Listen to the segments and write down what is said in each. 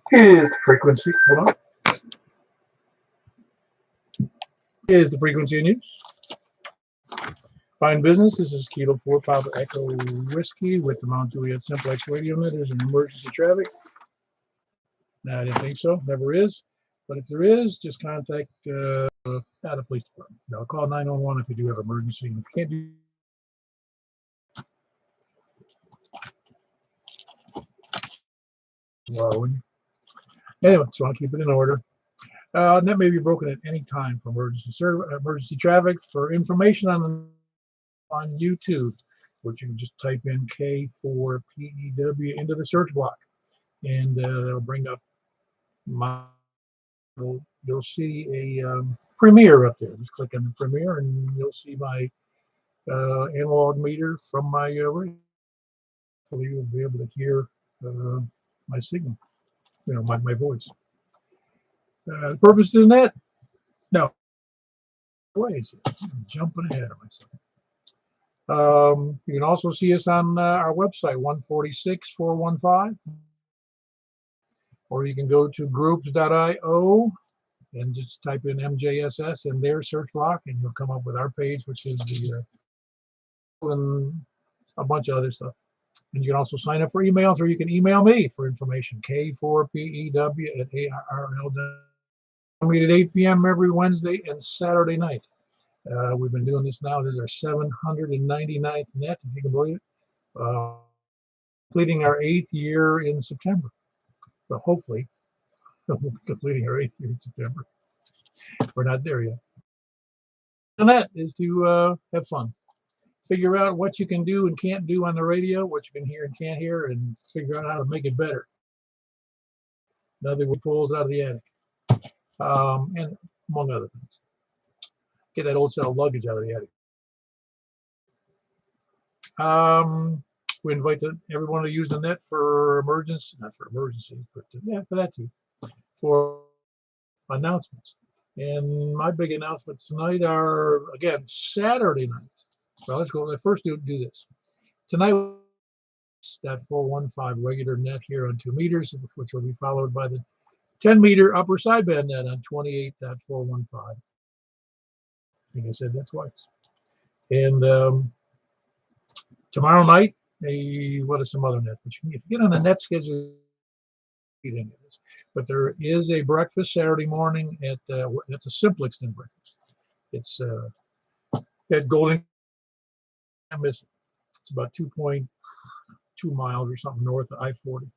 Here's the frequency. Hold on. Here's the frequency in use. Fine business. This is Kilo 4 Papa Echo Whiskey with the Mount Juliet Simplex radio net. There's an emergency traffic. No, I didn't think so. Never is. But if there is, just contact the police department. I'll call 911 if you do have emergency. And if you can't do well, anyway, so I'll keep it in order. Net may be broken at any time for emergency traffic. For information on YouTube, which you can just type in K4PEW into the search block, and it'll bring up my. You'll see a premiere up there. Just click on the premiere, and you'll see my analog meter from my radio. Hopefully, you'll be able to hear my signal. My voice. The purpose of the net? No. Ways. I'm jumping ahead of myself. You can also see us on our website, 146415, or you can go to groups.io and just type in MJSS in their search block, and you'll come up with our page, which is the and a bunch of other stuff. And you can also sign up for emails, or you can email me for information, K4PEW@ARRL.com. Meet at 8 p.m. every Wednesday and Saturday night. We've been doing this now. This is our 799th net, if you can believe it. Completing our 8th year in September. Well, hopefully, we'll be completing our 8th year in September. We're not there yet. The net is to have fun. Figure out what you can do and can't do on the radio, what you can hear and can't hear, and figure out how to make it better. Another one pulls out of the attic. And among other things. Get that old set of luggage out of the attic. We invite everyone to use the net for emergency, not for emergencies, but yeah, for that too, for announcements. And my big announcements tonight are, again, Saturday night. So let's go. Let's first do this. Tonight, that 415 regular net here on 2 meters, which will be followed by the 10-meter upper sideband net on 28.415. I think I said that twice. And tomorrow night, what are some other nets? But if you get on the net schedule, but there is a breakfast Saturday morning at that's a Simplexton breakfast. It's at Golden. I miss it. It's about 2.2 miles or something north of I-40.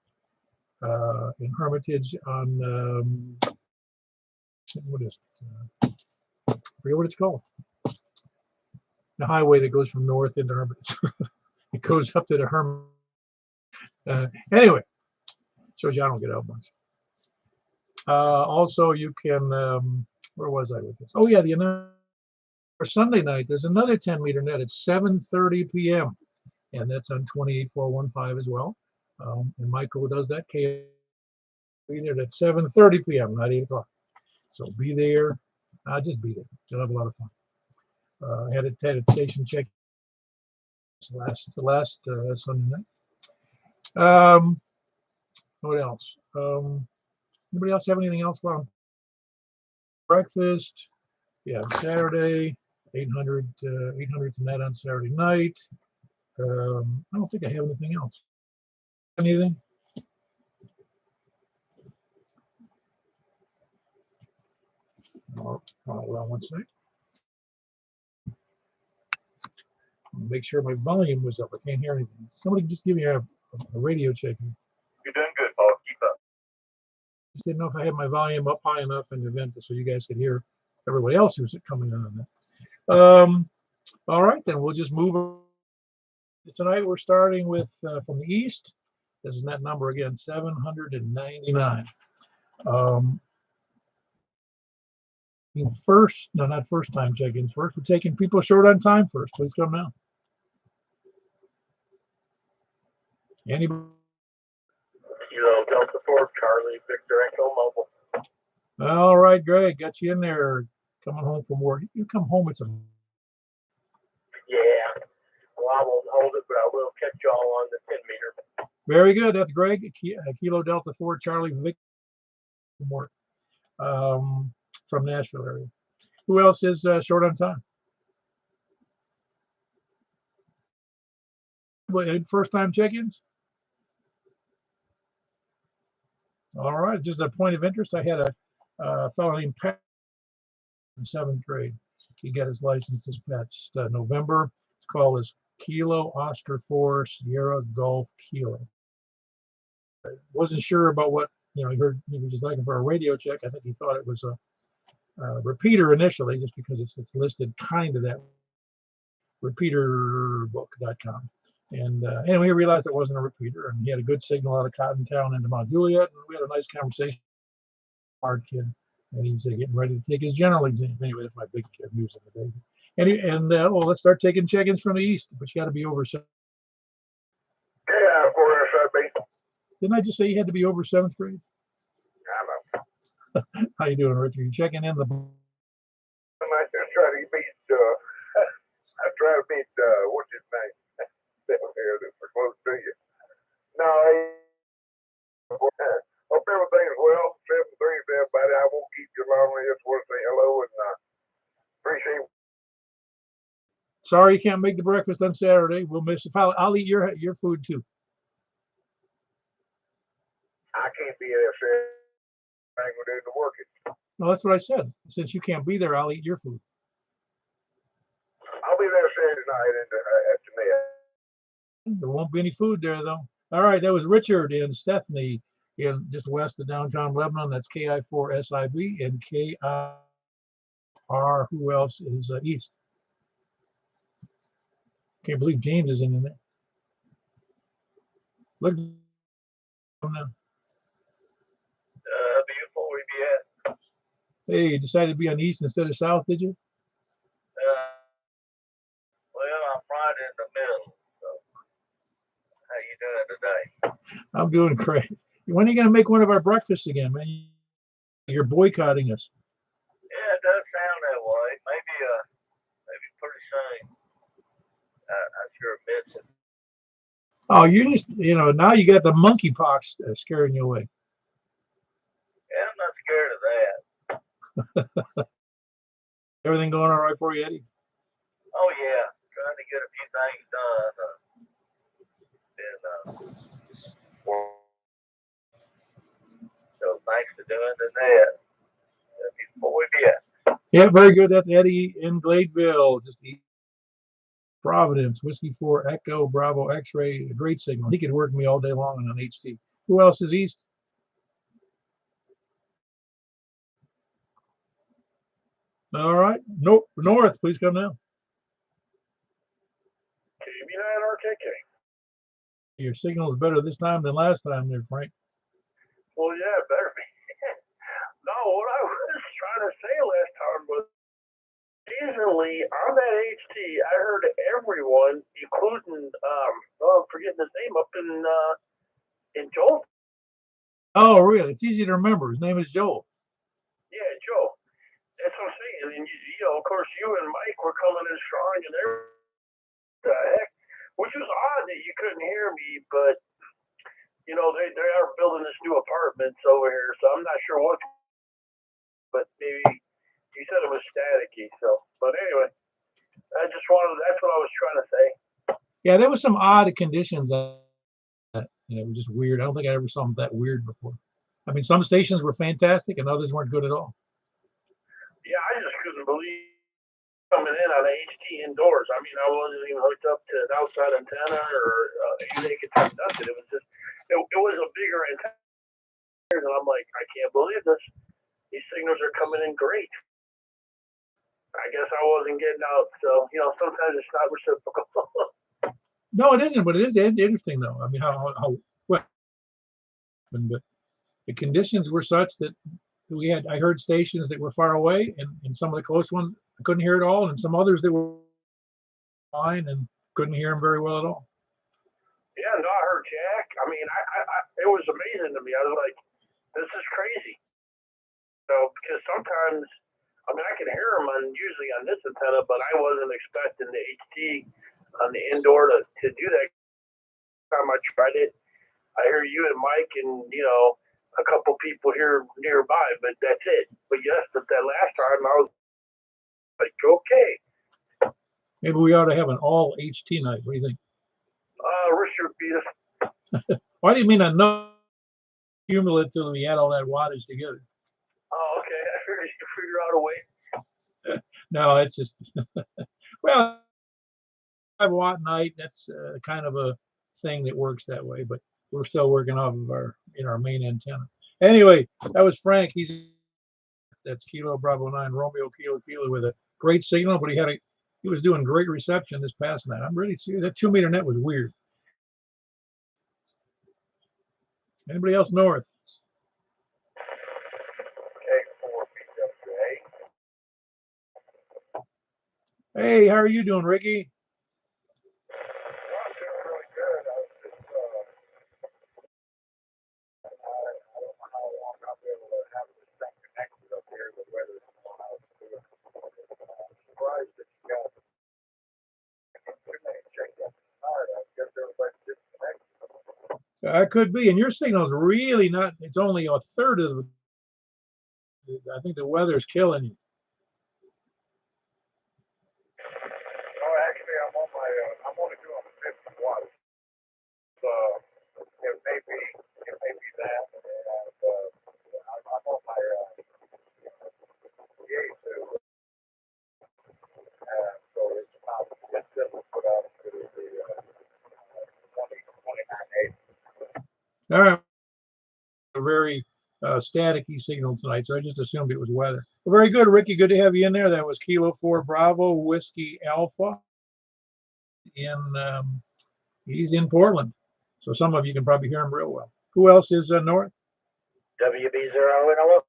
In Hermitage on what is it? I forget what it's called. The highway that goes from north into Hermitage. It goes up to the Hermitage. Anyway, shows you I don't get out much. Also, you can. Where was I with this? Oh yeah, for Sunday night, there's another 10-meter net at 7:30 p.m. and that's on 28.415 as well. And Michael does that. Be there at 7:30 p.m., not 8 o'clock. So be there. Just be there. You'll have a lot of fun. I had a station check the last Sunday night. What else? Anybody else have anything else? Well, breakfast. Yeah, Saturday, 800 net on Saturday night. I don't think I have anything else. Anything? Hold on one second. Make sure my volume was up. I can't hear anything. Somebody just give me a radio check. You're doing good, Paul. Keep up. Just didn't know if I had my volume up high enough in the event so you guys could hear everybody else who's coming in on that. All right, then we'll just move on. Tonight we're starting with from the east. This is that number again, 799. First, no, not first time check-ins first. We're taking people short on time first. Please come now. Anybody? Kilo Delta 4, Charlie, Victor Echo Mobile. All right, Greg, got you in there. Coming home from work. You come home with some. Yeah. Well, I won't hold it, but I will catch y'all on the 10-meter. Very good. That's Greg. Kilo Delta 4 Charlie Victor from Nashville area. Who else is short on time? First time check-ins? All right. Just a point of interest. I had a fellow named Pat in 7th grade. He got his license this past November. It's called his Kilo Oscar 4 Sierra Golf Kilo. Wasn't sure about what, he heard he was just looking for a radio check. I think he thought it was a repeater initially, just because it's listed kind of that repeaterbook.com. And anyway, he realized it wasn't a repeater, and he had a good signal out of Cottontown into Mount Juliet, and we had a nice conversation. Hard kid, and he's getting ready to take his general exam. Anyway, that's my big kid news of the day. Well, let's start taking check-ins from the east, but you got to be over 7th. Yeah, of course, Didn't I just say you had to be over 7th grade? I know. How you doing, Richard? You checking in the? I try to beat. I try to beat. What's his name? Down here that's close to you. No, hope everything's well. 7-3 to everybody. I won't keep you long. I just want to say hello and appreciate. Sorry you can't make the breakfast on Saturday. We'll miss it. I'll eat your food too. I can't be there Saturday. I ain't gonna do the working. Well, that's what I said. Since you can't be there, I'll eat your food. I'll be there Saturday night at the net. There won't be any food there though. All right, that was Richard in Stethany, in just west of downtown Lebanon. That's KI4SIB and KIR. Who else is east? Can't believe James is in there. Look now. Beautiful Juliet. Hey, you decided to be on the east instead of south, did you? Well, I'm right in the middle. So, how you doing today? I'm doing great. When are you going to make one of our breakfasts again, man? You're boycotting us. Yeah, it does sound that way. Maybe pretty soon. I sure miss it. Oh, you just, now you got the monkeypox scaring you away. Yeah, I'm not scared of that. Everything going all right for you, Eddie? Oh, yeah. Trying to get a few things done. So thanks for doing the net. Yeah, very good. That's Eddie in Gladeville. Just Providence, Whiskey 4 Echo Bravo X-ray. A great signal. He could work me all day long on HT. Who else is east? All right. Nope. North, please come now. KB9RKK. Your signal is better this time than last time there, Frank. Well, yeah, it better be. No, what I was trying to say last time was occasionally on that HT, I heard everyone, including I'm forgetting his name, up in Joel. Oh, really? It's easy to remember. His name is Joel. Yeah, Joel. That's what I'm saying. And of course, you and Mike were coming in strong, and the heck, which was odd that you couldn't hear me, but they are building this new apartments over here, so I'm not sure what. But maybe you said it was staticky. So, but anyway, that's what I was trying to say. Yeah, there was some odd conditions. It was just weird. I don't think I ever saw them that weird before. I mean, some stations were fantastic and others weren't good at all. Yeah, I just couldn't believe coming in on HT indoors. I mean, I wasn't even hooked up to an outside antenna or anything. Nothing. It was just, it was a bigger antenna. And I'm like, I can't believe this. These signals are coming in great. I guess I wasn't getting out. So, sometimes it's not reciprocal. No, it isn't, but it is interesting, though. I mean, how well. But the conditions were such that I heard stations that were far away, and some of the close ones, I couldn't hear at all, and some others that were fine and couldn't hear them very well at all. Yeah, no, I heard Jack. I mean, it was amazing to me. I was like, this is crazy. Because sometimes, I mean, I can hear them usually on this antenna, but I wasn't expecting the HT on the indoor to do that. Time I tried it, I hear you and Mike and, a couple people here nearby, but that's it. But yes, but that last time I was like, okay. Maybe we ought to have an all HT night. What do you think? Richard beat us. Why do you mean enough cumulative we had all that wattage together? Oh, okay. I figured you could figure out a way. No, it's just, well, 5-watt night, that's kind of a thing that works that way, but we're still working off of our main antenna. Anyway, that was Frank. That's Kilo Bravo 9 Romeo Kilo Kilo with a great signal, but he was doing great reception this past night. I'm really serious. That 2-meter net was weird. Anybody else north? Hey, how are you doing, Ricky? I could be, and your signal's really not. It's only a third of. I think the weather's killing you. No, actually, I'm only doing 50 watts. It may be that, and I'm on my PA2, so it's not it's just put out to the 29.8. All right, a very staticky signal tonight, so I just assumed it was weather. Well, very good, Ricky. Good to have you in there. That was Kilo 4 Bravo Whiskey Alpha. He's in Portland, so some of you can probably hear him real well. Who else is north? WB0 and hello.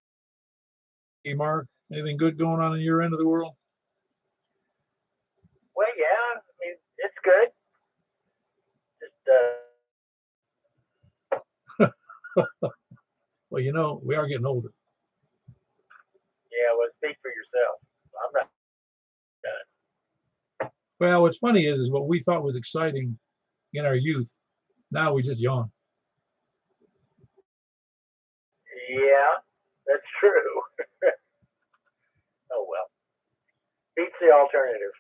Hey, Mark. Anything good going on in your end of the world? Well, yeah, I mean, it's good. Just Well, we are getting older. yeah, well, speak for yourself. I'm not done. Well, what's funny is what we thought was exciting in our youth, now we just yawn. Yeah, that's true. Oh well, beats the alternative.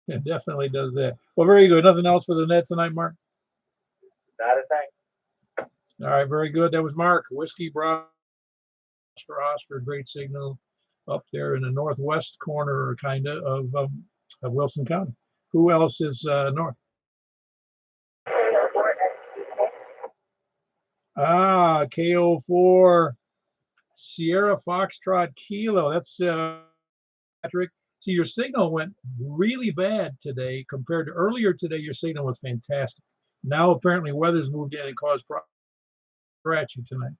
It definitely does that. Well, very good. Nothing else for the net tonight, Mark? Not a thing. All right, very good. That was Mark. Whiskey Bravo Oscar, great signal up there in the northwest corner, kind of Wilson County. Who else is north? KO4 Sierra Foxtrot Kilo. That's Patrick. See, your signal went really bad today compared to earlier today. Your signal was fantastic. Now apparently weather's moved in and caused problems for you tonight.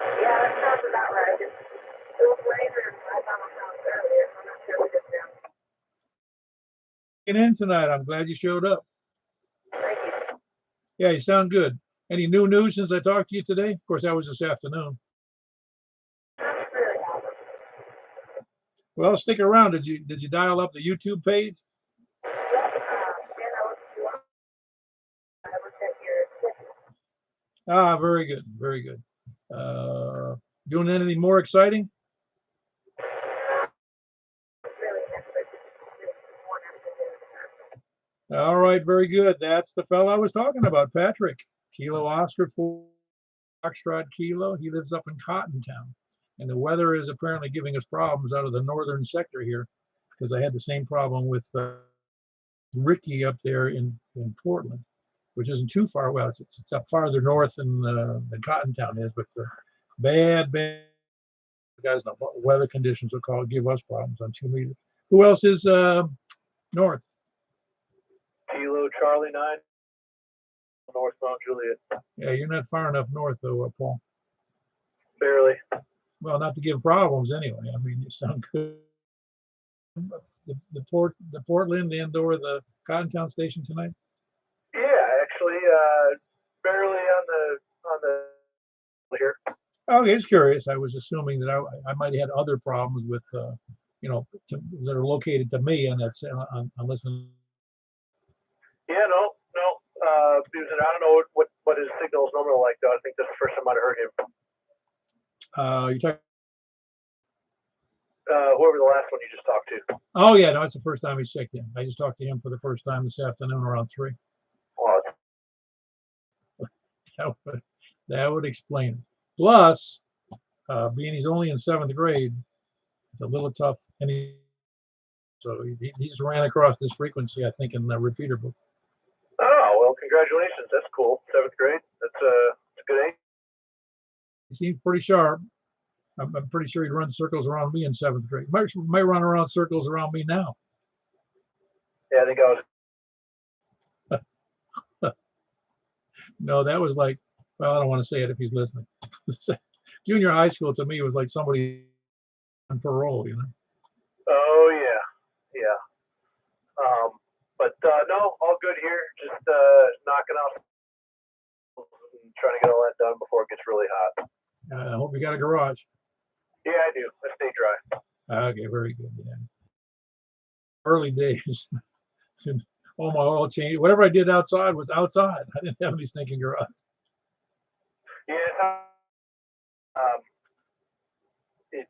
Yeah, that sounds about right. It was later. I found my house earlier, so I'm not sure what it's down. Getting in tonight. I'm glad you showed up. Thank you. Yeah, you sound good. Any new news since I talked to you today? Of course, that was this afternoon. That's really awesome. Well, stick around. Did you dial up the YouTube page? Yep, and I looked at your pictures. Very good, very good. Doing anything more exciting? Really expected one afternoon. All right, very good. That's the fellow I was talking about, Patrick. Kilo Oscar 4 Foxtrot Kilo. He lives up in Cottontown. And the weather is apparently giving us problems out of the northern sector here, because I had the same problem with Ricky up there in Portland, which isn't too far. Well, it's up farther north than Cottontown is, but bad. You guys know what weather conditions will give us problems on 2 meters. Who else is north? Kilo Charlie 9, northbound Juliet. Yeah, you're not far enough north though, Paul. Barely. Well, not to give problems anyway. I mean, you sound good. The Portland and/or the Cottontown station tonight. Yeah, actually, barely on the here. Okay, just curious. I was assuming that I might have had other problems with that are located to me, and that's on listening. Yeah, no. I don't know what his signal is normally like, though. I think that's the first time I'd heard him. You talking? Whoever the last one you just talked to. Oh yeah, no, it's the first time he's checked in. I just talked to him for the first time this afternoon around 3. Oh, That would explain it. Plus, being he's only in 7th grade, it's a little tough. So he just ran across this frequency, I think, in the repeater book. oh, well, congratulations. That's cool. 7th grade. That's a good age. He seems pretty sharp. I'm pretty sure he'd run circles around me in 7th grade. Might run around circles around me now. Yeah, I think I was. No, that was like, well, I don't want to say it if he's listening. Junior high school to me was like somebody on parole, you know. Oh, yeah. Yeah. But no, all good here. Just knocking off, trying to get all that done before it gets really hot. I hope you got a garage. Yeah, I do. I stay dry. Okay, very good. Yeah. Early days. All my oil change, whatever I did outside was outside. I didn't have any stinking garage. Yeah. It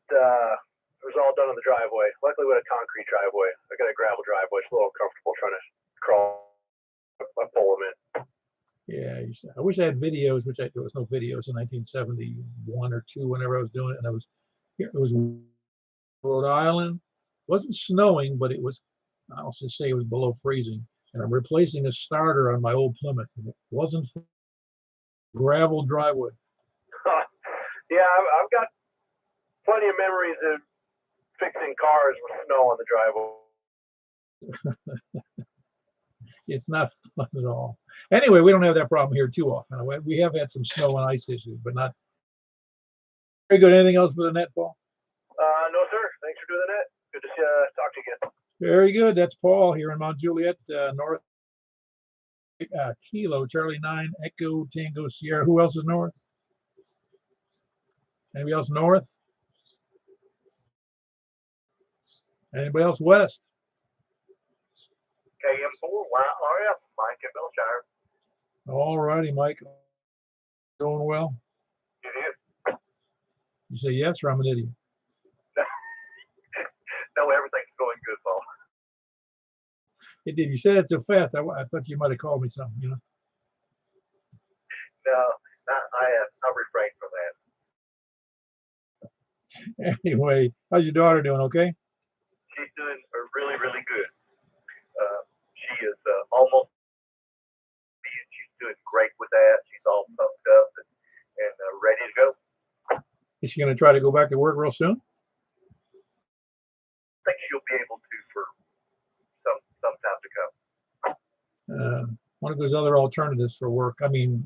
was all done on the driveway. Luckily, with a concrete driveway. I got a gravel driveway. It's a little uncomfortable trying to crawl. I pull them in. Yeah, I wish I had videos, which there was no videos in 1971 or 2 whenever I was doing it. And it was Rhode Island. It wasn't snowing, but it was, I'll just say it was below freezing. And I'm replacing a starter on my old Plymouth. And it wasn't gravel driveway. Yeah, I've got plenty of memories of fixing cars with snow on the driveway. It's not fun at all. Anyway, we don't have that problem here too often. We have had some snow and ice issues, but not very good. Anything else for the net, Paul? No, sir. Thanks for doing that. Good to talk to you again. Very good. That's Paul here in Mount Juliet, north. Kilo, Charlie 9, Echo, Tango, Sierra. Who else is north? Anybody else north? Anybody else west? KM4, YRF, Mike in Belshire. All righty, Mike. Going well? You did? You say yes, or I'm an idiot? No, everything's going good, Paul. It did. You said it so fast. I thought you might have called me something, you know? No, I'll refrain from that. Anyway, how's your daughter doing? Okay? She's doing really, really good. She is almost, she's doing great with that. She's all pumped up and ready to go. Is she going to try to go back to work real soon? I think she'll be able to for some time to come. One of those other alternatives for work. I mean,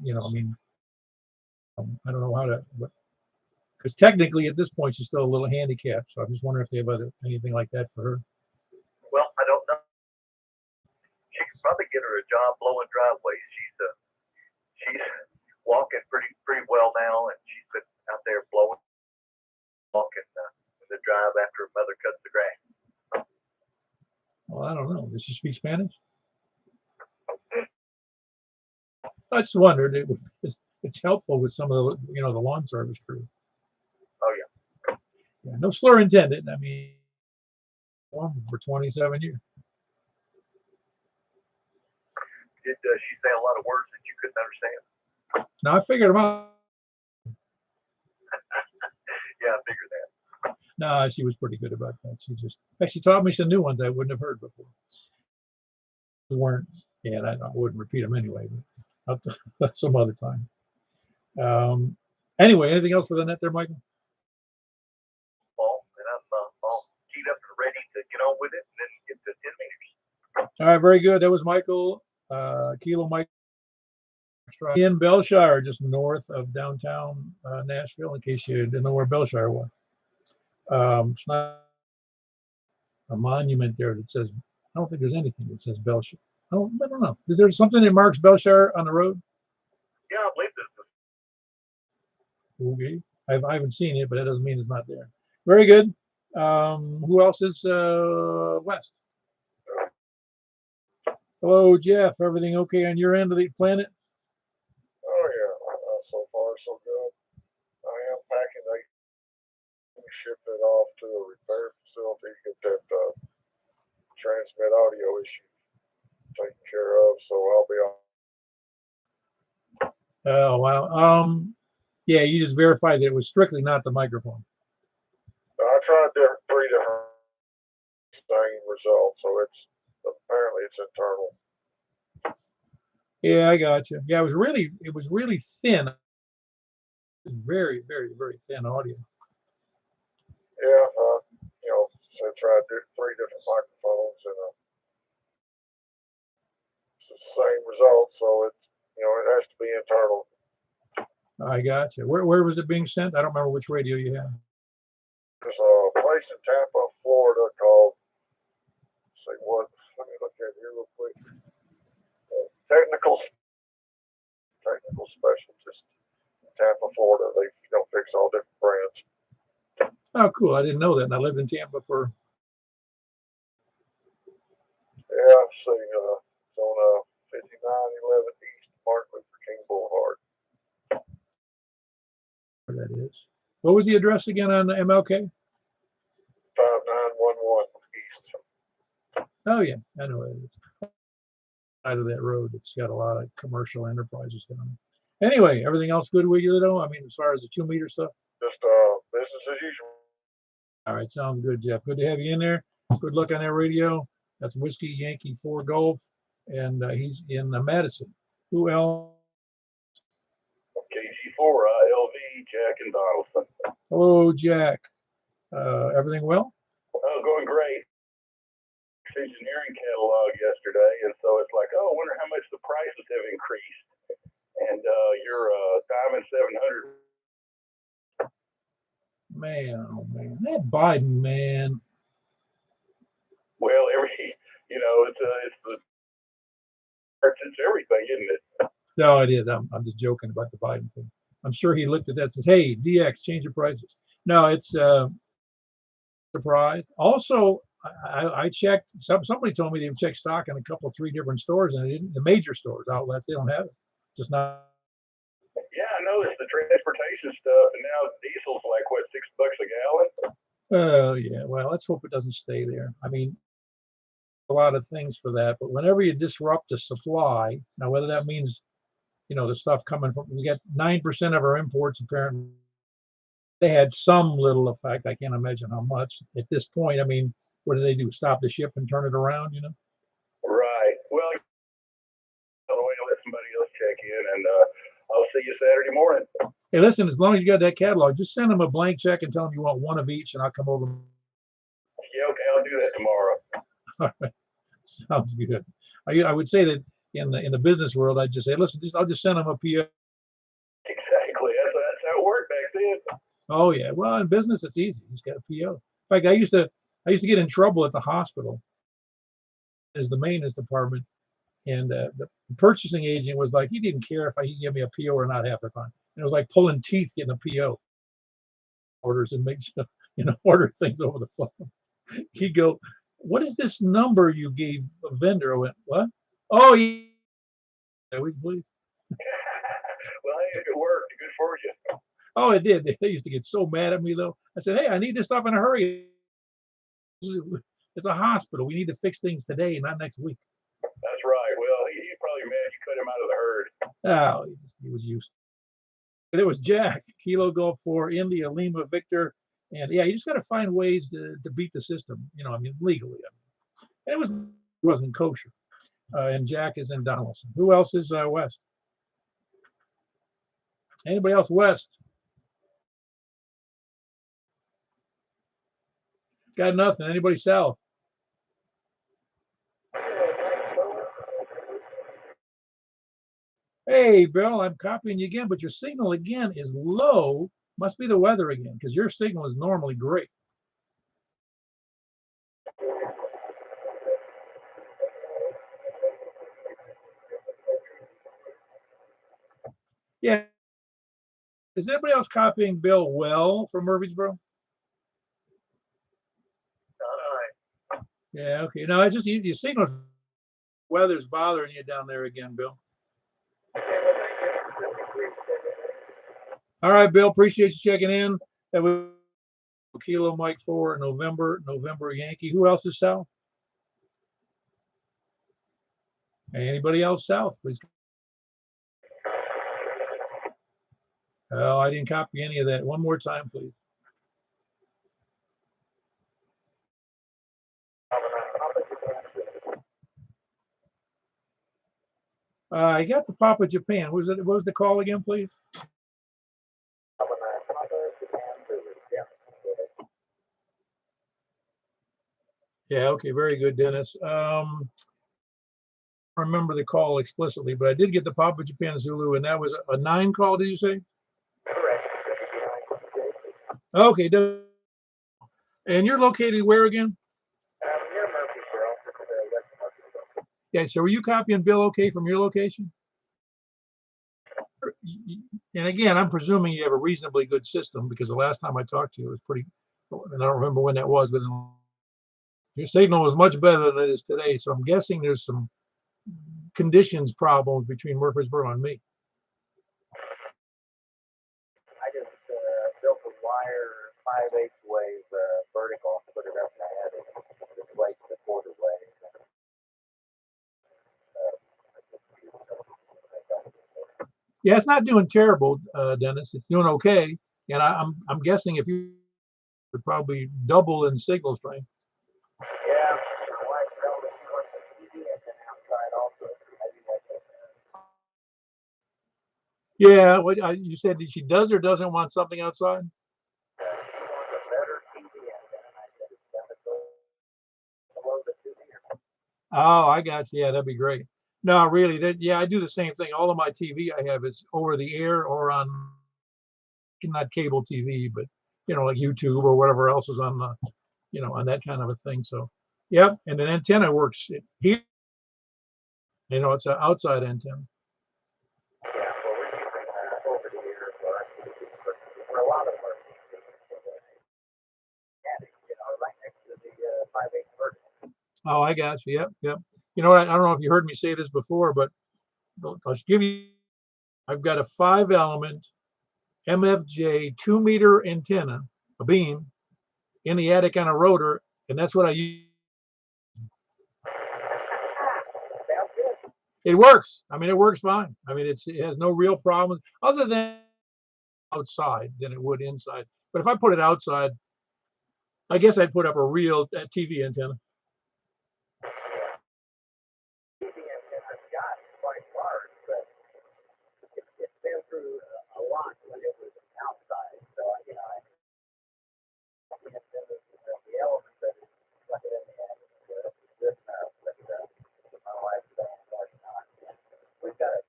I don't know how to, because technically at this point she's still a little handicapped. So I'm just wondering if they have anything like that for her. Well, I don't know. She could probably get her a job blowing driveways. She's walking pretty well now, and she's been out there walking in the drive after her mother cuts the grass. Well, I don't know. Does she speak Spanish? I just wondered. It's helpful with some of the the lawn service crew. Oh yeah. No slur intended. I mean, for 27 years. Did she say a lot of words that you couldn't understand? Now I figured them out. Yeah, I figured that. No, she was pretty good about that. She taught me some new ones I wouldn't have heard before. They weren't, I wouldn't repeat them anyway, but that's some other time. Anyway, anything else for the net there, Michael? Well, and I'm all keyed up and ready to get on with it and then get to 10 meters. All right, very good. That was Michael, Kilo Mike in Belshire, just north of downtown Nashville, in case you didn't know where Belshire was. It's not a monument there that says, I don't think there's anything that says Belshire. I don't know. Is there something that marks Belshire on the road? Yeah, I believe this. Okay. I haven't seen it, but that doesn't mean it's not there. Very good. Who else is west? Hello, Jeff. Everything okay on your end of the planet? Oh yeah, so far so good. I am packing a ship it off to a repair facility to get that transmit audio issue taken care of. So I'll be on. Oh, wow. Yeah, you just verified that it was strictly not the microphone. I tried three different same results, so it's apparently it's internal. Yeah, I got you. Yeah, it was really thin. Very, very, very thin audio. Yeah, so I tried three different microphones and it's the same result. So it's it has to be internal. I got you. Where was it being sent? I don't remember which radio you had. There's a place in Tampa, Florida called. Say what? Let me look at it here real quick. Technical specialist, Tampa, Florida. They fix all different brands. Oh, cool. I didn't know that. And I lived in Tampa for. Yeah, see, it's on 5911 East Martin Luther King Boulevard. Where that is. What was the address again on the MLK? 5911 East. Oh yeah, I know it is. Side of that road, it's got a lot of commercial enterprises down there. Anyway, everything else good with you though? I mean, as far as the 2-meter stuff. Just business as usual. All right, sounds good, Jeff. Good to have you in there. Good luck on that radio. That's Whiskey Yankee 4 Golf, and he's in Madison. Who else? KG4 LV, Jack and Donaldson. Hello, Jack. Everything well? Oh, going great. Engineering catalog yesterday, and so it's like, oh, I wonder how much the prices have increased. And your Diamond 700. Man, oh man, that Biden man. Well, it's everything, isn't it? No, it is. I'm just joking about the Biden thing. I'm sure he looked at that and says, "Hey, DX, change your prices." No, it's surprised. Also, I checked. Somebody told me they've checked stock in a couple, 3 different stores, and the major stores, outlets, they don't have it. Just not. Yeah, I noticed the transportation stuff, and now diesel's like what, $6 a gallon? Oh yeah. Well, let's hope it doesn't stay there. I mean, a lot of things for that, but whenever you disrupt the supply, now whether that means the stuff coming from, we got 9% of our imports apparently. They had some little effect. I can't imagine how much at this point. I mean, what do they do? Stop the ship and turn it around? Right. Well, I'll let somebody else check in, and I'll see you Saturday morning. Hey, listen, as long as you got that catalog, just send them a blank check and tell them you want 1 of each, and I'll come over. Yeah, okay, I'll do that tomorrow. All right. Sounds good. I would say that in the business world, I'd just say, listen, I'll just send them a PO. Exactly. That's how it worked back then. Oh yeah. Well, in business, it's easy. You just got a PO. In fact, I used to get in trouble at the hospital as the maintenance department, and the purchasing agent was like, he didn't care if he gave me a PO or not half the time. And it was like pulling teeth getting a PO orders and make order things over the phone. He'd go, "What is this number you gave a vendor?" I went, "What? Oh, yeah. Always please." Well, hey, if it worked, good for you. Oh, it did. They used to get so mad at me though. I said, "Hey, I need this stuff in a hurry. It's a hospital. We need to fix things today, not next week." That's right. Well, he's probably mad you cut him out of the herd. Oh, he was used. But it was Jack, Kilo Golf 4, India, Lima, Victor. And yeah, you just got to find ways to beat the system, I mean, legally. And it wasn't kosher. And Jack is in Donaldson. Who else is west? Anybody else west? Got nothing. Anybody south? Hey, Bill, I'm copying you again, but your signal again is low. Must be the weather again, because your signal is normally great. Yeah. Is anybody else copying Bill well from Murfreesboro? Yeah, okay. No, I just your signal weather's bothering you down there again, Bill. Okay, well, thank you. All right, Bill, appreciate you checking in. That was Kilo Mike 4, November Yankee. Who else is south? Anybody else south, please? Oh, I didn't copy any of that. One more time, please. I got the Papa Japan. What was the call again, please? Yeah, okay, very good, Dennis. I remember the call explicitly, but I did get the Papa Japan Zulu, and that was a 9 call, did you say? Correct. Okay, and you're located where again? Near Murfreesboro. Yeah, so were you copying Bill okay from your location? And again, I'm presuming you have a reasonably good system because the last time I talked to you, it was pretty, and I don't remember when that was, but your signal was much better than it is today. So I'm guessing there's some conditions problems between Murfreesboro and me. I just built a wire 5/8 wave vertical, put it up, and I had it replaced the quarter wave. Yeah, it's not doing terrible, Dennis. It's doing okay, and I'm guessing if you would probably double in signal strength. Yeah, my wife told me she wants the TV engine outside also. Yeah, what you said that she does or doesn't want something outside? She wants a better TV engine, and I said it's got to go below the 2 meter. Oh, I got you. Yeah, that'd be great. No, really, yeah, I do the same thing. All of my TV I have is over the air or on, not cable TV, but like YouTube or whatever else is on the, on that kind of a thing. So, yep, and an antenna works here. It's an outside antenna. Yeah, well, we're using over the years, for a lot of our right next to the 5/8 vertical. Oh, I got you. Yep, yep. You know what? I don't know if you heard me say this before, but I'll give you. I've got a 5-element MFJ 2-meter antenna, a beam, in the attic on a rotor, and that's what I use. It works. I mean, it works fine. I mean, it has no real problems other than outside than it would inside. But if I put it outside, I guess I'd put up a real TV antenna. TV antenna's got quite large, but it's been through a lot when it was outside. So, the element that is plugged in the attic, this, my wife's saying, not. We've got it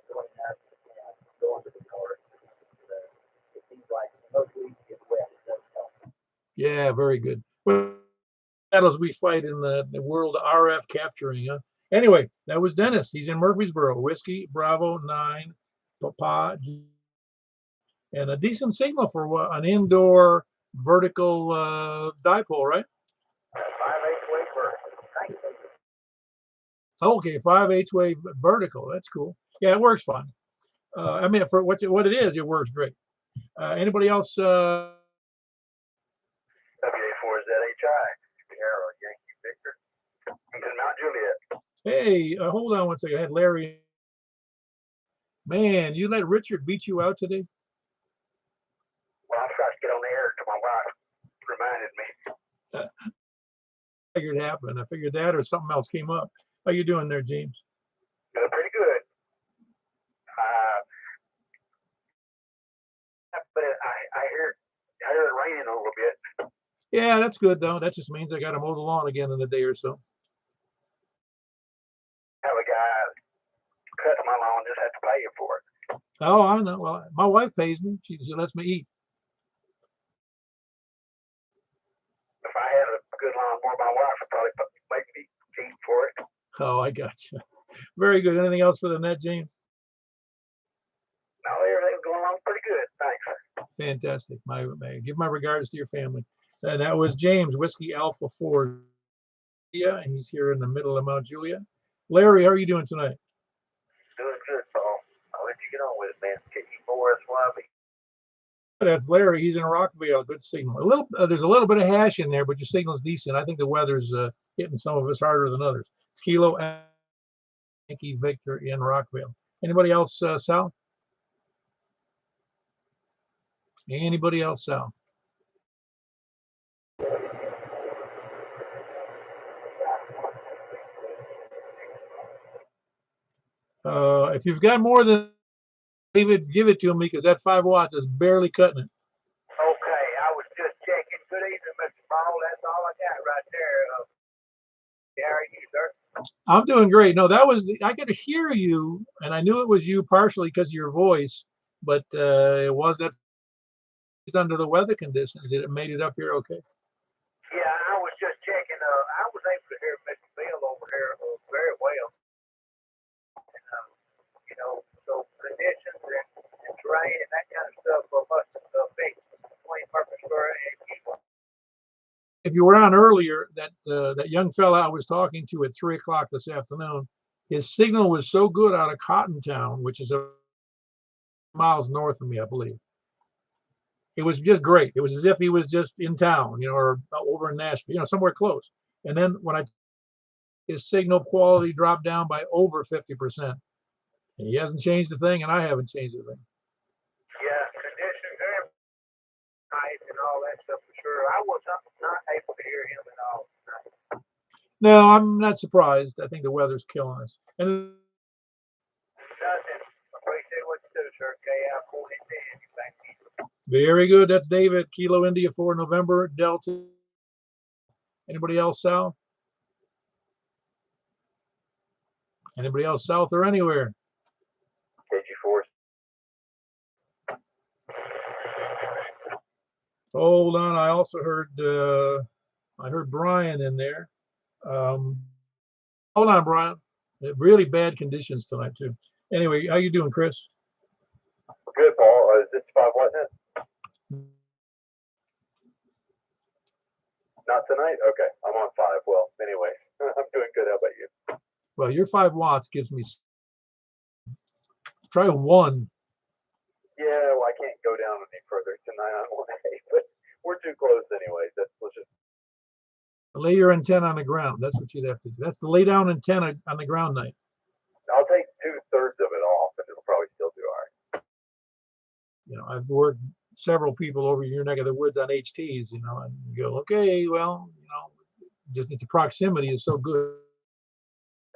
going up and going to the north. It seems like most weeks get wet. It does help. Yeah, very good. Well, battles we fight in the world of RF capturing. Huh? Anyway, that was Dennis. He's in Murfreesboro. Whiskey Bravo 9, Papa, and a decent signal for an indoor vertical dipole, right? 5/8 wave vertical. Okay, 5/8 wave vertical. That's cool. Yeah, it works fine. I mean, for what it is, it works great. Anybody else? WA4ZHI, Sierra Yankee Victor, and Mount Juliet. Hey, hold on one second. I had Larry. Man, you let Richard beat you out today? Well, I tried to get on the air until my wife reminded me. I figured it happened. I figured that or something else came up. How you doing there, James? Doing pretty good. But I hear it raining a little bit. Yeah, that's good though. That just means I got to mow the lawn again in a day or so. Have a guy cut my lawn, just have to pay him for it. Oh, I know. Well, my wife pays me. She lets me eat. If I had a good lawnmower, my wife would probably make me eat for it. Oh, I got you. Very good. Anything else for the net, James? No, everything's going along pretty good. Thanks. Fantastic. Give my regards to your family. And that was James, Whiskey Alpha 4. Yeah, and he's here in the middle of Mount Juliet. Larry, how are you doing tonight? Doing good, Paul. I'll let you get on with it, man. KE4SYB. That's Larry. He's in Rockville. Good signal. A little, there's a little bit of hash in there, but your signal's decent. I think the weather's hitting some of us harder than others. It's Kilo Yankee Victor in Rockville. Anybody else, Sal? Anybody else, Sal? If you've got more than David, give it to me because that 5 watts is barely cutting it. Okay, I was just checking. Good evening, Mr. Paul. That's all I got right there. How are you, sir? I'm doing great. No, that was I could hear you, and I knew it was you partially because of your voice, but it was that under the weather conditions. It made it up here okay. Yeah, I was just checking. I was able to hear Mr. Bill over here very well. And, you know, so conditions and terrain and that kind of stuff must affect between Murfreesboro and Keywood. If you were on earlier, that young fella I was talking to at 3 o'clock this afternoon, his signal was so good out of Cottontown, which is miles north of me, I believe. It was just great. It was as if he was just in town, you know, or over in Nashville, you know, somewhere close. And then when his signal quality dropped down by over 50%. And he hasn't changed a thing, and I haven't changed a thing. Yeah, conditions are nice and all that stuff for sure. I was not able to hear him at all tonight. No, I'm not surprised. I think the weather's killing us. And Nothing. Appreciate what you do, sir. KI-410. very good. That's David, Kilo India 4 November, Delta. Anybody else south? Anybody else south or anywhere? KG4. Hold on. I also heard Brian in there. Hold on, Brian. Really bad conditions tonight too. Anyway, how you doing, Chris? Good, Paul. Is this 5 watt net? Not tonight? Okay. I'm on 5. Well, anyway, I'm doing good. How about you? Well, your 5 watts gives me. Try 1. Yeah, well, I can't go down any further tonight on 1A, but we're too close anyway. Let's just lay your antenna on the ground. That's what you'd have to do. That's the lay down antenna on the ground night. I'll take 2/3 of it off, and it'll probably still do all right. You know, I've worked several people over your neck of the woods on HTs, you know, and you go, okay, well, you know, just its proximity is so good.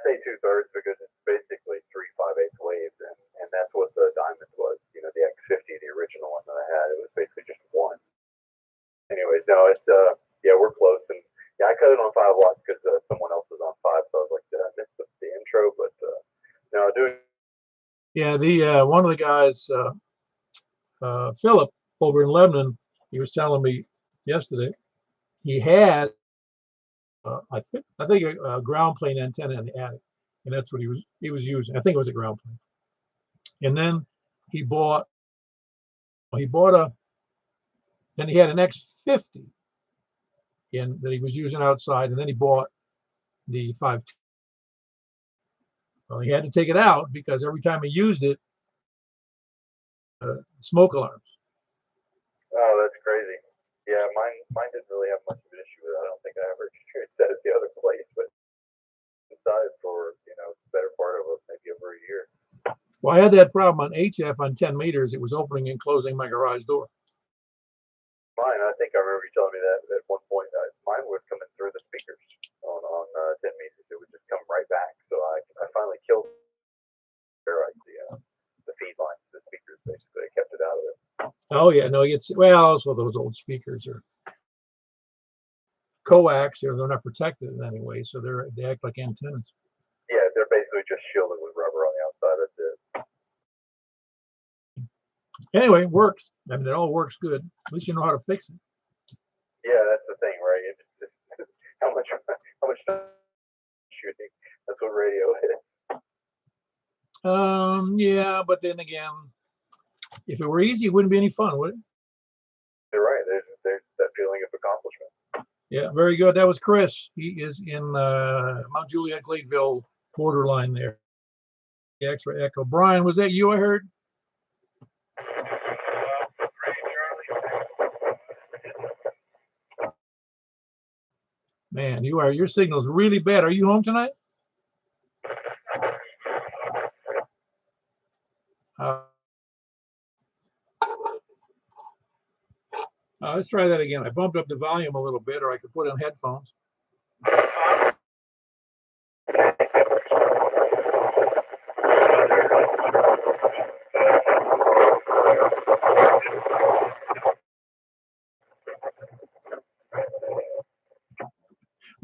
I say 2/3 because it's basically 3 5/8 waves, and that's what the diamond was. You know, the X50, the original one that I had, it was basically just 1. Anyways, no, it's yeah, we're close, and yeah, I cut it on 5 watts because someone else was on 5, so I was like, did I miss the intro? But no, doing. Yeah, the one of the guys, Philip over in Lebanon, he was telling me yesterday he had I think a ground plane antenna in the attic, and that's what he was using. I think it was a ground plane. And then he bought then he had an X50 that he was using outside, and then he bought the 5. Well, he had to take it out because every time he used it, smoke alarms. Oh, that's crazy. Yeah, mine didn't really have much of an issue with it. I don't think I ever experienced that at the other place, but inside for, you know, the better part of maybe over a year. Well, I had that problem on HF on 10 meters. It was opening and closing my garage door. Mine, I think I remember you telling me that at one point. Mine was coming through the speakers on 10 meters. It would just come right back. So I finally killed the feed lines, the speakers. Basically, I kept it out of it. Oh yeah, no, it's well, also those old speakers are coax, or they're not protected in any way, so they act like antennas. Yeah, they're basically just shielded with rubber on the outside. That's it. Anyway, it works. I mean, it all works good. At least you know how to fix it. Yeah, that's the thing, right? It's how much shooting. That's what radio is. Yeah, but then again, if it were easy, it wouldn't be any fun, would it? You're right. There's that feeling of accomplishment. Yeah, very good. That was Chris. He is in Mount Juliet, Clateville borderline there. X-ray echo. Brian, was that you I heard? Man, your signal's really bad. Are you home tonight? Let's try that again. I bumped up the volume a little bit, or I could put on headphones.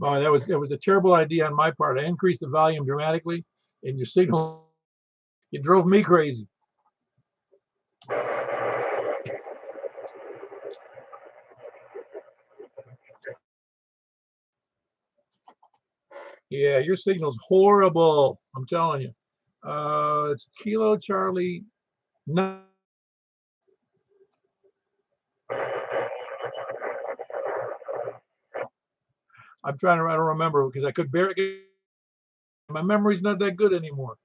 Oh, that was a terrible idea on my part. I increased the volume dramatically, and your signal, it drove me crazy. Yeah, your signal's horrible. I'm telling you. It's Kilo Charlie. No. I don't remember because I could barely. My memory's not that good anymore.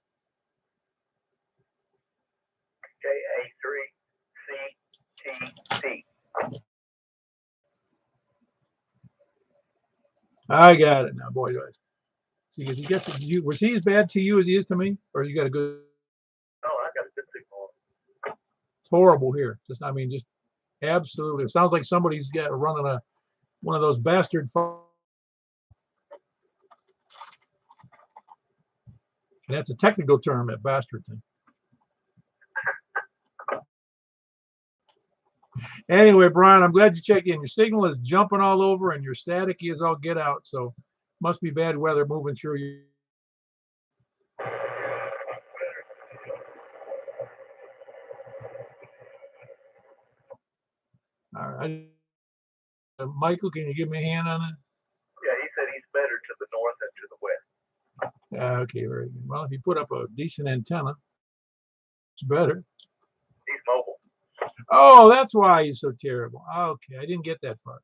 KA3CTT. I got it now, boy. See, because he gets it. Was he as bad to you as he is to me, or you got a good? Oh, I got a good signal. It's horrible here. Just absolutely. It sounds like somebody's running one of those bastard phones. And that's a technical term, that bastard thing. Anyway, Brian, I'm glad you checked in. Your signal is jumping all over and you're staticky as all get out. So must be bad weather moving through you. All right. Michael, can you give me a hand on it? Yeah, he said he's better to the north and to the west. Okay, very good. Well, if you put up a decent antenna, it's better. He's mobile. Oh, that's why he's so terrible. Okay, I didn't get that far.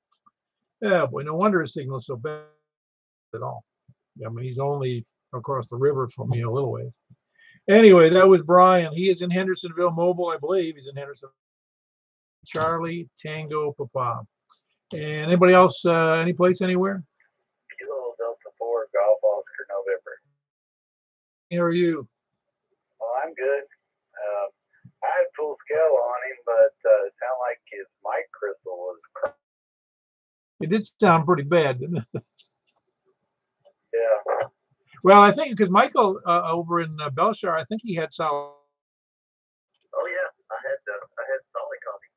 Yeah, boy, no wonder his signal's so bad at all. I mean, he's only across the river from me a little way. Anyway, that was Brian. He is in Hendersonville Mobile, I believe. He's in Henderson. Charlie Tango Papa. And anybody else? Any place anywhere? Kilo Delta 4 Golf Oscar November. How are you? Well, I'm good. I had full scale on him, but it sounded like his mic crystal was cracked. It did sound pretty bad, didn't it? Yeah. Well, I think because Michael over in Belshire, I think he had solid. Oh yeah, I had solid copy.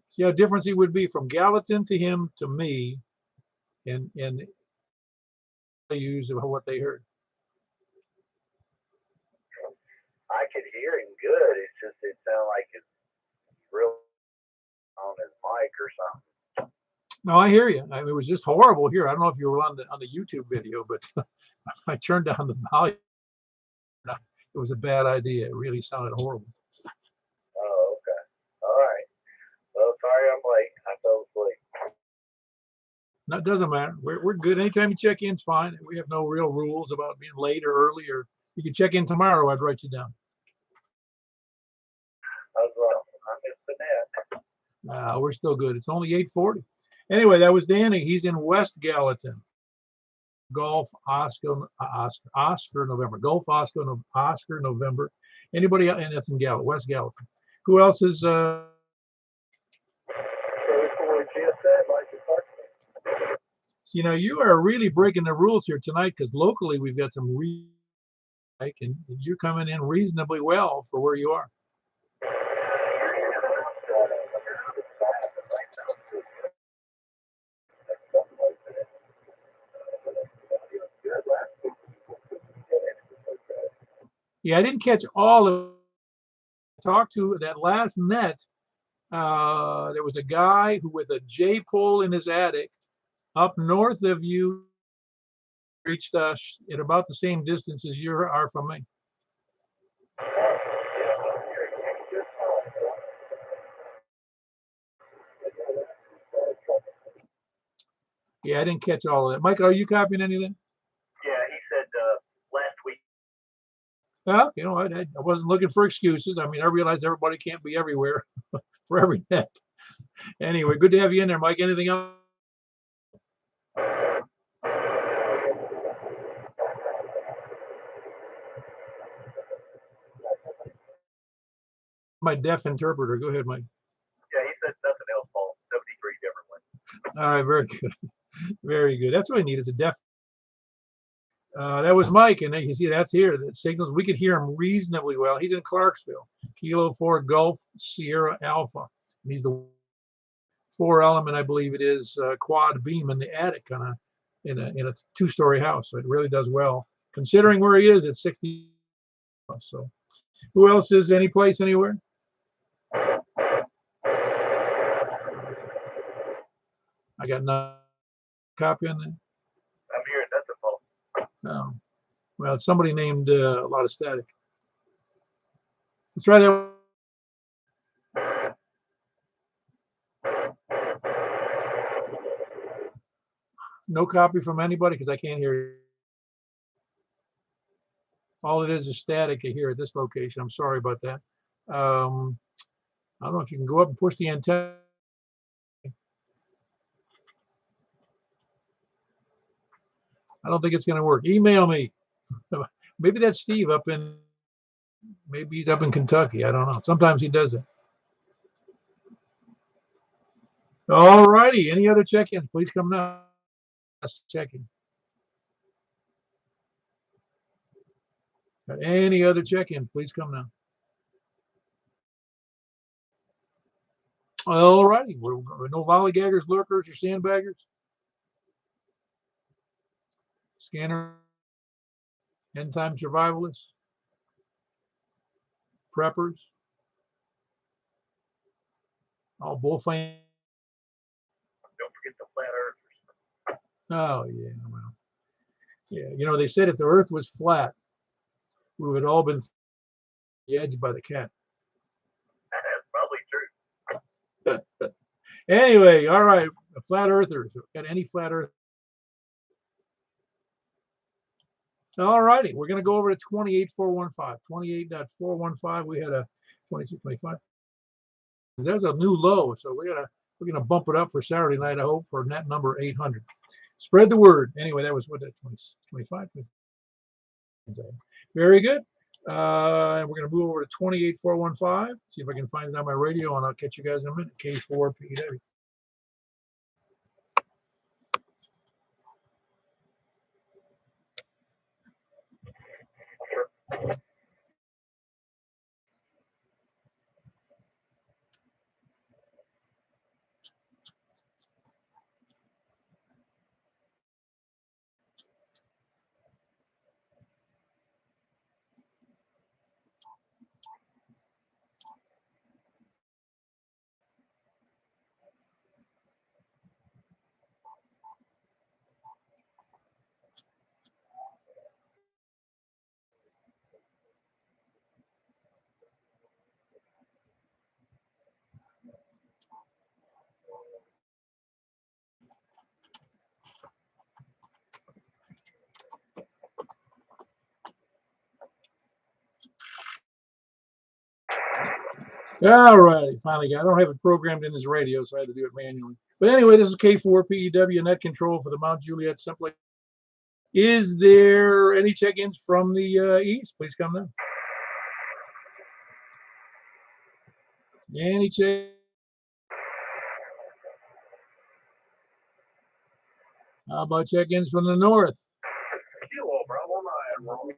See how different he would be from Gallatin to him to me, and they use what they heard. I could hear him good. It's just it sounded like it's real on his mic or something. No, I hear you. I mean, it was just horrible here. I don't know if you were on the YouTube video, but I turned down the volume. It was a bad idea. It really sounded horrible. Oh, okay. All right. Well, sorry I'm late. I fell asleep. No, it doesn't matter. We're good. Anytime you check in, it's fine. We have no real rules about being late or early. Or you can check in tomorrow. I'd write you down. I missed the net. We're still good. It's only 8:40. Anyway, that was Danny. He's in West Gallatin. Golf Oscar November. Golf Oscar November. Anybody else? And that's in West Gallatin. Who else is? You know, you are really breaking the rules here tonight because locally we've got some and you're coming in reasonably well for where you are. Yeah, I didn't catch all of it. I talked to that last net. There was a guy who with a J pole in his attic up north of you reached us at about the same distance as you are from me. Yeah, I didn't catch all of that. Mike, are you copying anything? Yeah, he said last week. Well, you know, I wasn't looking for excuses. I mean, I realize everybody can't be everywhere for every net. Anyway, good to have you in there, Mike. Anything else? My deaf interpreter. Go ahead, Mike. Yeah, he said nothing else, Paul. 73 different ones. All right, very good. Very good. That's what we need is a deaf. That was Mike, and you see that's here. That signals we could hear him reasonably well. He's in Clarksville, Kilo 4 Gulf Sierra Alpha. And he's the 4-element, I believe it is, quad beam in the attic on in a 2-story house. So it really does well, considering where he is at 60. So, who else is any place anywhere? I got no copy on that. I'm hearing nothing, Paul. Oh, well, somebody named a lot of static. Let's try that. No copy from anybody because I can't hear you. All it is static here at this location. I'm sorry about that. I don't know if you can go up and push the antenna. I don't think it's going to work. Email me. Maybe that's Steve up in, maybe he's up in Kentucky. I don't know. Sometimes he does it. All righty. Any other check-ins? Please come now. Just checking. Any other check-ins? Please come now. All righty. No lollygaggers, lurkers, or sandbaggers. Scanner. End-time survivalists. Preppers. All bullfan. Don't forget the flat earthers. Oh, yeah. Well, yeah. You know, they said if the earth was flat, we would all been the edge by the cat. That's probably true. Anyway, all right. Flat earthers. Got any flat earth? All righty. We're going to go over to 28415. 28.415. We had a 2625. There's a new low, so we're gonna bump it up for Saturday night, I hope, for net number 800. Spread the word. Anyway, that was what, that 20, 25. Very good. And we're gonna move over to 28415. See if I can find it on my radio, and I'll catch you guys in a minute. K4 PW. All righty, finally got. I don't have it programmed in this radio, so I had to do it manually. But anyway, this is K4 PEW net control for the Mount Juliet Simplex. Is there any check-ins from the east? Please come down. Any check? How about check-ins from the north? Kilo Bravo 9, Romeo.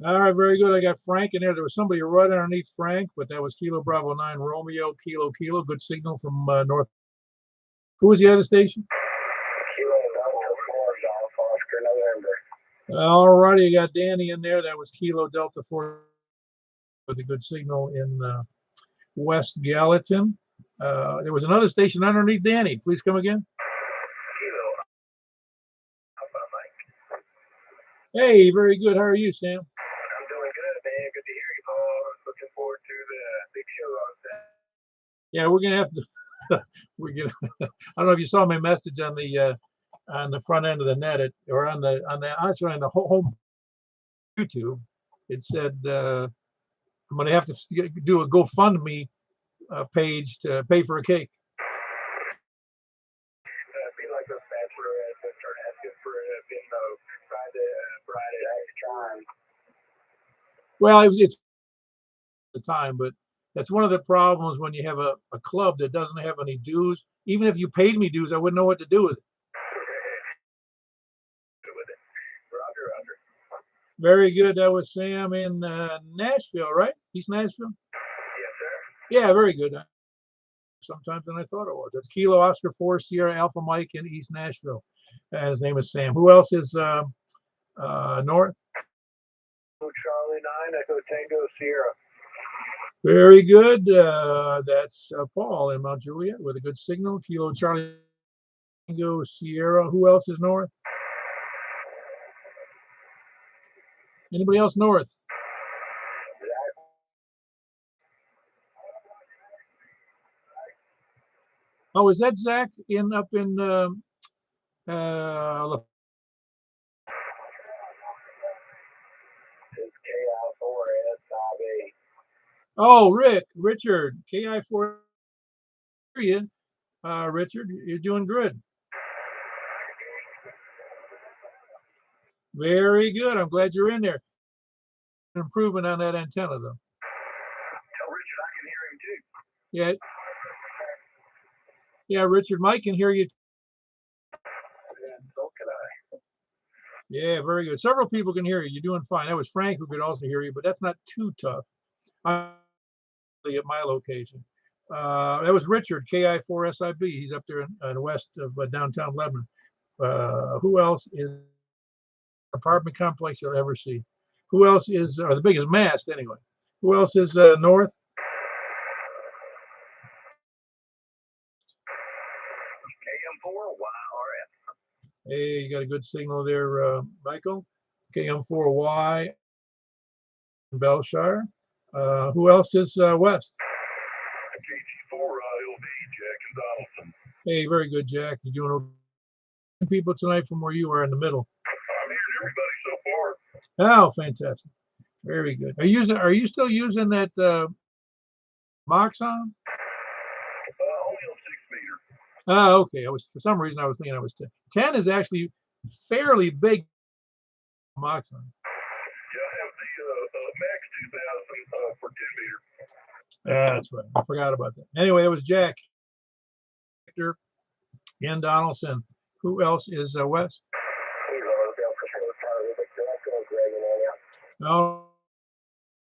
All right, very good. I got Frank in there. There was somebody right underneath Frank, but that was Kilo Bravo 9 Romeo Kilo Kilo. Good signal from north. Who was the other station? Kilo Bravo 4, Golf Oscar, November. All righty, you got Danny in there. That was Kilo Delta 4 with a good signal in West Gallatin. There was another station underneath Danny. Please come again. Kilo Alpha Mike. Hey, very good. How are you, Sam? I'm doing good, man. Good to hear you, Paul. Looking forward to the big show on Saturday. Yeah, we're gonna have to. we get. I don't know if you saw my message on the front end of the net, or actually on the home YouTube. It said I'm going to have to do a GoFundMe page to pay for a cake. Be like those bachelorettes that start asking for a bingo, bride at X time. Well, it's the time, but that's one of the problems when you have a club that doesn't have any dues. Even if you paid me dues, I wouldn't know what to do with it. Roger, Roger. Very good. That was Sam in Nashville, right? East Nashville? Yes, sir. Yeah, very good. Sometimes than I thought it was. That's Kilo Oscar 4 Sierra Alpha Mike in East Nashville. His name is Sam. Who else is north? Charlie 9, Echo Tango Sierra. Very good. That's Paul in Mount Juliet with a good signal. Kilo Charlie Tango Sierra. Who else is north? Anybody else north? Oh, is that Zach up in It's KI4SIB. Oh, Richard, KI4. Richard, you're doing good. Very good. I'm glad you're in there. Improvement on that antenna, though. Tell Richard I can hear him too. Yeah. Yeah, Richard, Mike can hear you. And so can I. Yeah, very good. Several people can hear you. You're doing fine. That was Frank who could also hear you, but that's not too tough. I'm at my location. That was Richard, KI4SIB. He's up there in west of downtown Lebanon. Who else is apartment complex you'll ever see? Who else is, or the biggest mast anyway? Who else is north? KM4 YRF. Hey, you got a good signal there, Michael. KM4Y Belshire. Who else is west? KG4 LV, Jack and Donaldson. Hey, very good, Jack. You're doing okay. People tonight from where you are in the middle. I'm hearing everybody so far. Oh, fantastic. Very good. Are you still using that Moxon? Only on 6 meter. Oh, okay. For some reason I was thinking I was 10. 10 is actually fairly big Moxon. Yeah, I have the Max 2000 for 10 meter. That's right. I forgot about that. Anyway, it was Jack, Victor, and Donaldson. Who else is west? Oh,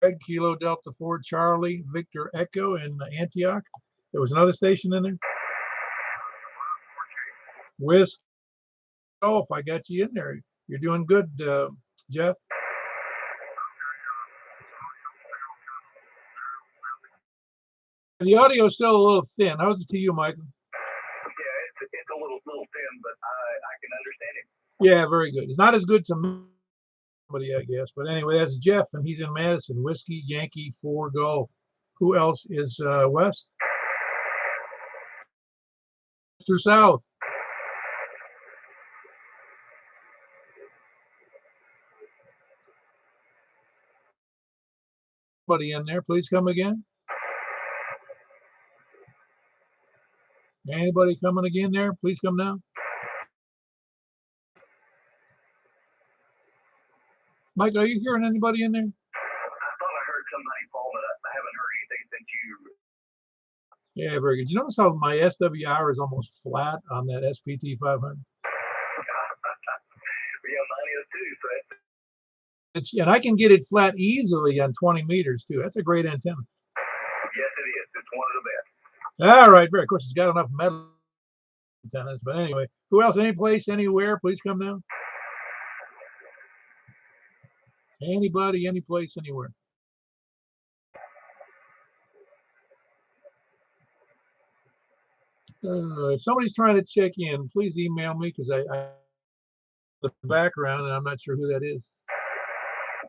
Greg, Kilo Delta 4 Charlie Victor Echo in Antioch. There was another station in there. Whisk Golf, I got you in there. You're doing good, Jeff. The audio is still a little thin. How's it to you, Michael? Yeah, it's a little thin, but I can understand it. Yeah, very good. It's not as good to somebody, I guess. But anyway, that's Jeff, and he's in Madison. Whiskey Yankee 4 Golf. Who else is west? Mr. South. Anybody in there? Please come again. Anybody coming again there? Please come now. Mike, are you hearing anybody in there? I thought I heard somebody fall, but I haven't heard anything since you. Yeah, very good. You notice how my SWR is almost flat on that SPT 500? Yeah, mine is too. So And I can get it flat easily on 20 meters too. That's a great antenna. yes, it is. It's one of the best. All right, very. Of course, it's got enough metal antennas. But anyway, who else? Any place, anywhere? Please come down. Anybody, any place, anywhere. If somebody's trying to check in, please email me because I the background and I'm not sure who that is.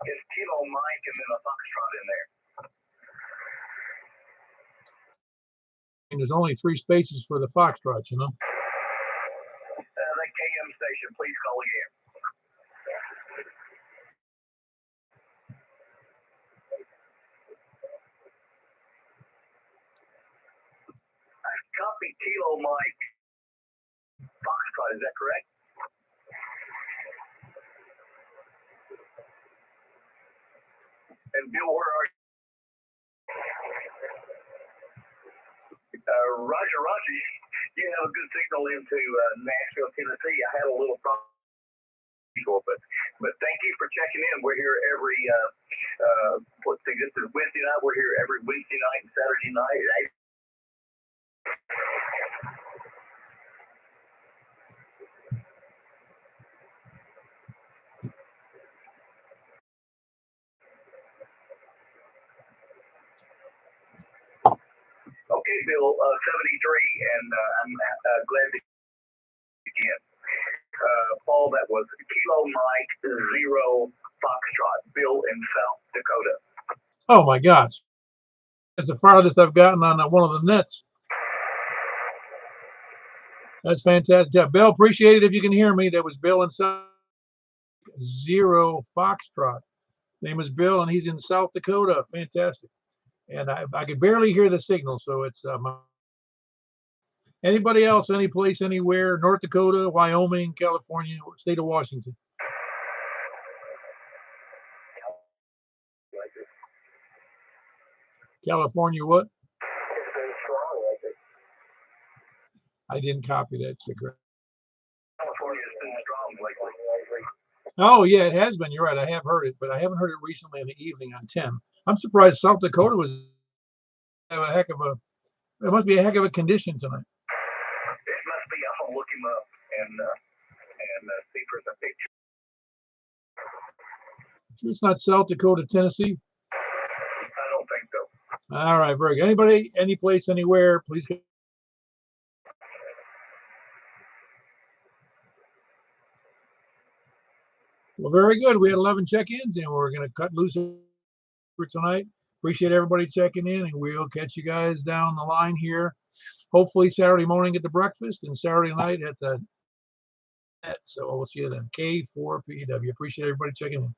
It's Kilo Mike and then a Foxtrot in there. And there's only 3 spaces for the Foxtrots, you know. The KM station, please call again. I copy Kilo Mike Foxtrot, is that correct? And Bill, where are you? Roger, Roger. You have a good signal into Nashville, Tennessee. I had a little problem, but thank you for checking in. We're here every let's see, this is Wednesday night. We're here every Wednesday night and Saturday night at 8. Okay, Bill, 73, and I'm glad to again. Paul, that was Kilo Mike 0 Foxtrot, Bill in South Dakota. Oh my gosh. That's the farthest I've gotten on one of the nets. That's fantastic. Yeah, Bill, appreciate it if you can hear me. That was Bill in South 0 Foxtrot. Name is Bill, and he's in South Dakota. Fantastic. And I could barely hear the signal, so it's anybody else, any place, anywhere, North Dakota, Wyoming, California, state of Washington. California, what? I didn't copy that. California has been strong lately. Oh, yeah, it has been. You're right. I have heard it, but I haven't heard it recently in the evening on 10. I'm surprised South Dakota was have a heck of a. It must be a heck of a condition tonight. It must be. I'll look him up and see for the picture. It's not South Dakota, Tennessee. I don't think so. All right, very good. Anybody, any place, anywhere, please. Well, very good. We had 11 check-ins, and we're going to cut loose for tonight. Appreciate everybody checking in, and we'll catch you guys down the line here. Hopefully Saturday morning at the breakfast and Saturday night at the net. So we'll see you then. K4PW. Appreciate everybody checking in.